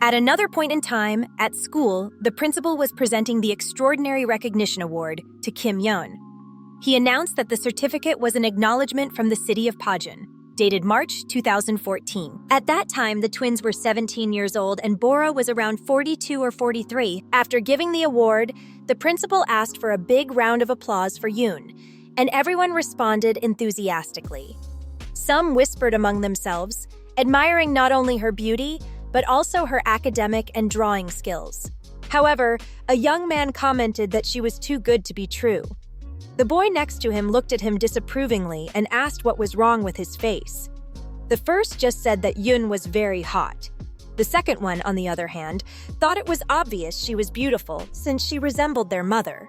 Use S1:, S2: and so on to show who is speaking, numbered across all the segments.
S1: At another point in time, at school, the principal was presenting the Extraordinary Recognition Award to Kim Yeon. He announced that the certificate was an acknowledgement from the city of Pajun, dated March 2014. At that time, the twins were 17 years old and Bora was around 42 or 43. After giving the award, the principal asked for a big round of applause for Yoon, and everyone responded enthusiastically. Some whispered among themselves, admiring not only her beauty, but also her academic and drawing skills. However, a young man commented that she was too good to be true. The boy next to him looked at him disapprovingly and asked what was wrong with his face. The first just said that Yoon was very hot. The second one, on the other hand, thought it was obvious she was beautiful since she resembled their mother.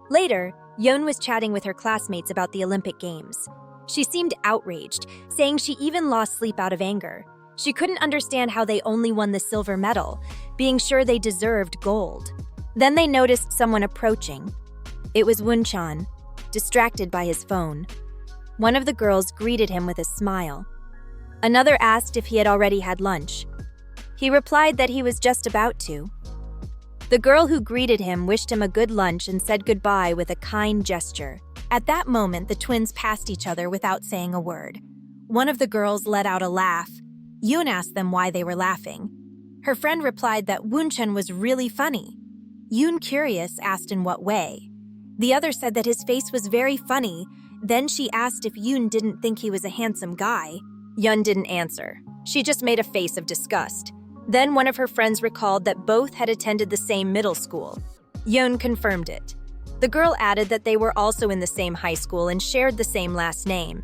S1: Later, Yoon was chatting with her classmates about the Olympic Games. She seemed outraged, saying she even lost sleep out of anger. She couldn't understand how they only won the silver medal, being sure they deserved gold. Then they noticed someone approaching. It was Woon-chan, distracted by his phone. One of the girls greeted him with a smile. Another asked if he had already had lunch. He replied that he was just about to. The girl who greeted him wished him a good lunch and said goodbye with a kind gesture. At that moment, the twins passed each other without saying a word. One of the girls let out a laugh. Yoon asked them why they were laughing. Her friend replied that Woon-chan was really funny. Yoon, curious, asked in what way. The other said that his face was very funny. Then she asked if Yoon didn't think he was a handsome guy. Yoon didn't answer. She just made a face of disgust. Then one of her friends recalled that both had attended the same middle school. Yoon confirmed it. The girl added that they were also in the same high school and shared the same last name.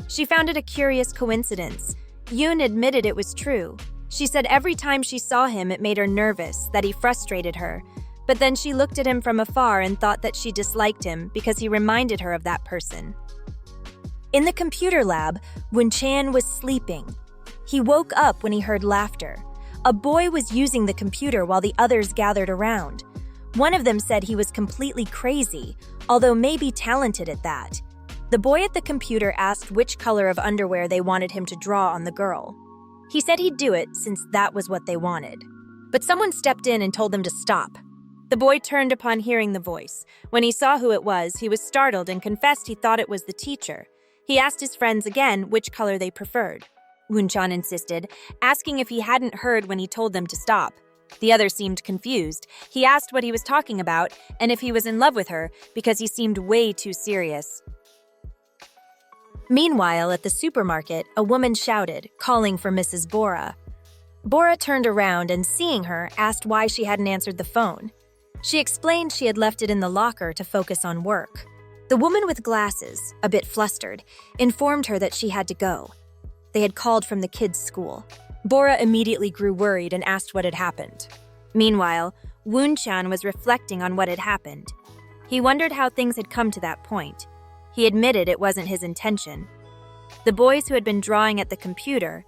S1: She found it a curious coincidence. Yoon admitted it was true. She said every time she saw him, it made her nervous, that he frustrated her. But then she looked at him from afar and thought that she disliked him because he reminded her of that person. In the computer lab, Woon-chan was sleeping. He woke up when he heard laughter. A boy was using the computer while the others gathered around. One of them said he was completely crazy, although maybe talented at that. The boy at the computer asked which color of underwear they wanted him to draw on the girl. He said he'd do it since that was what they wanted. But someone stepped in and told them to stop. The boy turned upon hearing the voice. When he saw who it was, he was startled and confessed he thought it was the teacher. He asked his friends again which color they preferred. Woon-chan insisted, asking if he hadn't heard when he told them to stop. The other seemed confused. He asked what he was talking about and if he was in love with her because he seemed way too serious. Meanwhile, at the supermarket, a woman shouted, calling for Mrs. Bora. Bora turned around and, seeing her, asked why she hadn't answered the phone. She explained she had left it in the locker to focus on work. The woman with glasses, a bit flustered, informed her that she had to go. They had called from the kids' school. Bora immediately grew worried and asked what had happened. Meanwhile, Woon-chan was reflecting on what had happened. He wondered how things had come to that point. He admitted it wasn't his intention. The boys who had been drawing at the computer.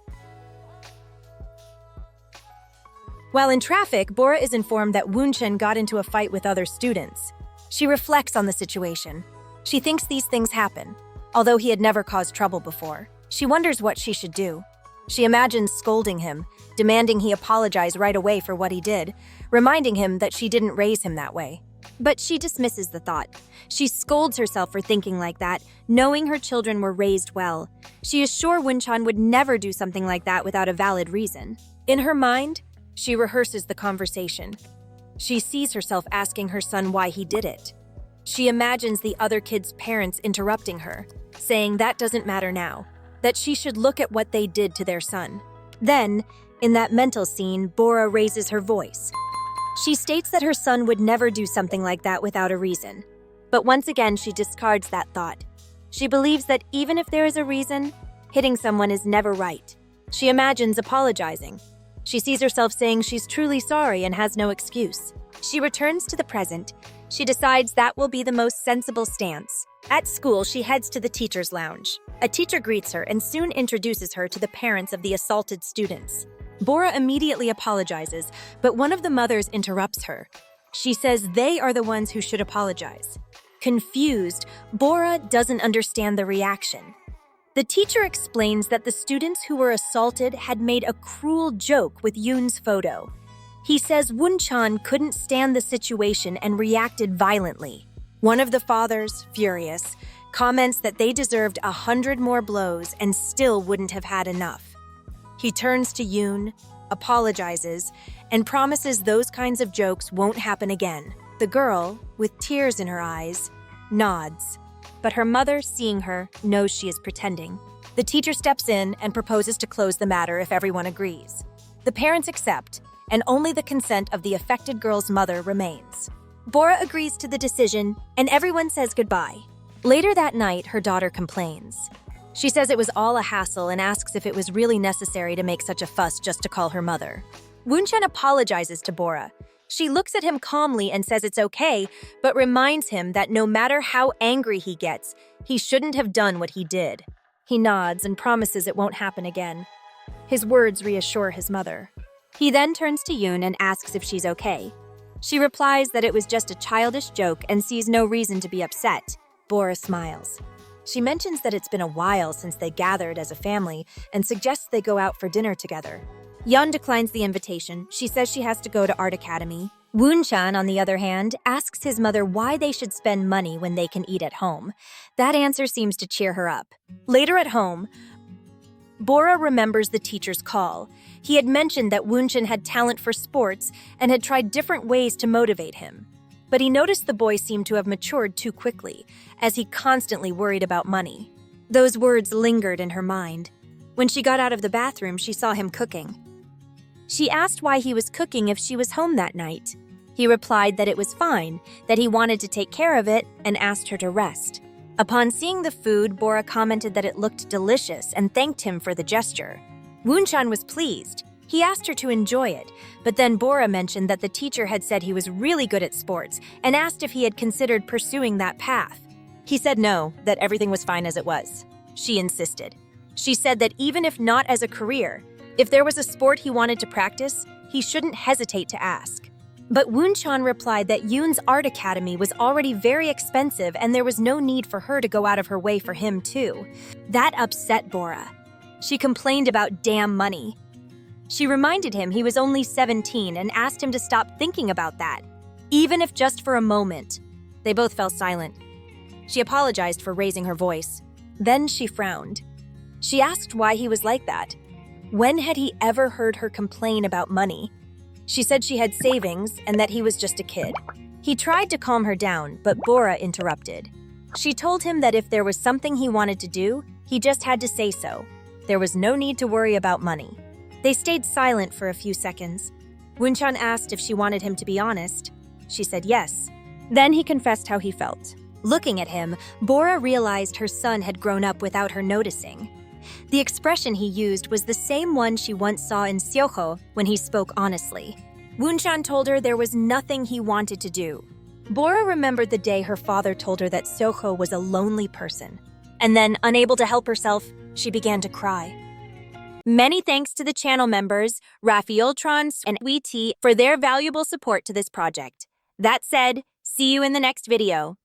S1: While in traffic, Bora is informed that Woon-chan got into a fight with other students. She reflects on the situation. She thinks these things happen, although he had never caused trouble before. She wonders what she should do. She imagines scolding him, demanding he apologize right away for what he did, reminding him that she didn't raise him that way. But she dismisses the thought. She scolds herself for thinking like that, knowing her children were raised well. She is sure Woon-chan would never do something like that without a valid reason. In her mind, she rehearses the conversation. She sees herself asking her son why he did it. She imagines the other kids' parents interrupting her, saying that doesn't matter now, that she should look at what they did to their son. Then, in that mental scene, Bora raises her voice. She states that her son would never do something like that without a reason. But once again, she discards that thought. She believes that even if there is a reason, hitting someone is never right. She imagines apologizing. She sees herself saying she's truly sorry and has no excuse. She returns to the present. She decides that will be the most sensible stance. At school, she heads to the teacher's lounge. A teacher greets her and soon introduces her to the parents of the assaulted students. Bora immediately apologizes, but one of the mothers interrupts her. She says they are the ones who should apologize. Confused, Bora doesn't understand the reaction. The teacher explains that the students who were assaulted had made a cruel joke with Yoon's photo. He says Woon-chan couldn't stand the situation and reacted violently. One of the fathers, furious, comments that they deserved 100 more blows and still wouldn't have had enough. He turns to Yoon, apologizes, and promises those kinds of jokes won't happen again. The girl, with tears in her eyes, nods. But her mother, seeing her, knows she is pretending. The teacher steps in and proposes to close the matter if everyone agrees. The parents accept, and only the consent of the affected girl's mother remains. Bora agrees to the decision, and everyone says goodbye. Later that night, her daughter complains. She says it was all a hassle and asks if it was really necessary to make such a fuss just to call her mother. Woon-chan apologizes to Bora. She looks at him calmly and says it's okay, but reminds him that no matter how angry he gets, he shouldn't have done what he did. He nods and promises it won't happen again. His words reassure his mother. He then turns to Yoon and asks if she's okay. She replies that it was just a childish joke and sees no reason to be upset. Bora smiles. She mentions that it's been a while since they gathered as a family and suggests they go out for dinner together. Yeon declines the invitation. She says she has to go to Art Academy. Woon-chan, on the other hand, asks his mother why they should spend money when they can eat at home. That answer seems to cheer her up. Later at home, Bora remembers the teacher's call. He had mentioned that Woon-chan had talent for sports and had tried different ways to motivate him. But he noticed the boy seemed to have matured too quickly, as he constantly worried about money. Those words lingered in her mind. When she got out of the bathroom, she saw him cooking. She asked why he was cooking if she was home that night. He replied that it was fine, that he wanted to take care of it, and asked her to rest. Upon seeing the food, Bora commented that it looked delicious and thanked him for the gesture. Woon-chan was pleased. He asked her to enjoy it, but then Bora mentioned that the teacher had said he was really good at sports and asked if he had considered pursuing that path. He said no, that everything was fine as it was. She insisted. She said that even if not as a career, if there was a sport he wanted to practice, he shouldn't hesitate to ask. But Woon-chan replied that Yoon's art academy was already very expensive and there was no need for her to go out of her way for him too. That upset Bora. She complained about damn money. She reminded him he was only 17 and asked him to stop thinking about that, even if just for a moment. They both fell silent. She apologized for raising her voice. Then she frowned. She asked why he was like that. When had he ever heard her complain about money? She said she had savings and that he was just a kid. He tried to calm her down, but Bora interrupted. She told him that if there was something he wanted to do, he just had to say so. There was no need to worry about money. They stayed silent for a few seconds. Woon-chan asked if she wanted him to be honest. She said yes. Then he confessed how he felt. Looking at him, Bora realized her son had grown up without her noticing. The expression he used was the same one she once saw in Seoho when he spoke honestly. Woon-chan told her there was nothing he wanted to do. Bora remembered the day her father told her that Seoho was a lonely person. And then, unable to help herself, she began to cry. Many thanks to the channel members, Rafioltron and WeT, for their valuable support to this project. That said, see you in the next video.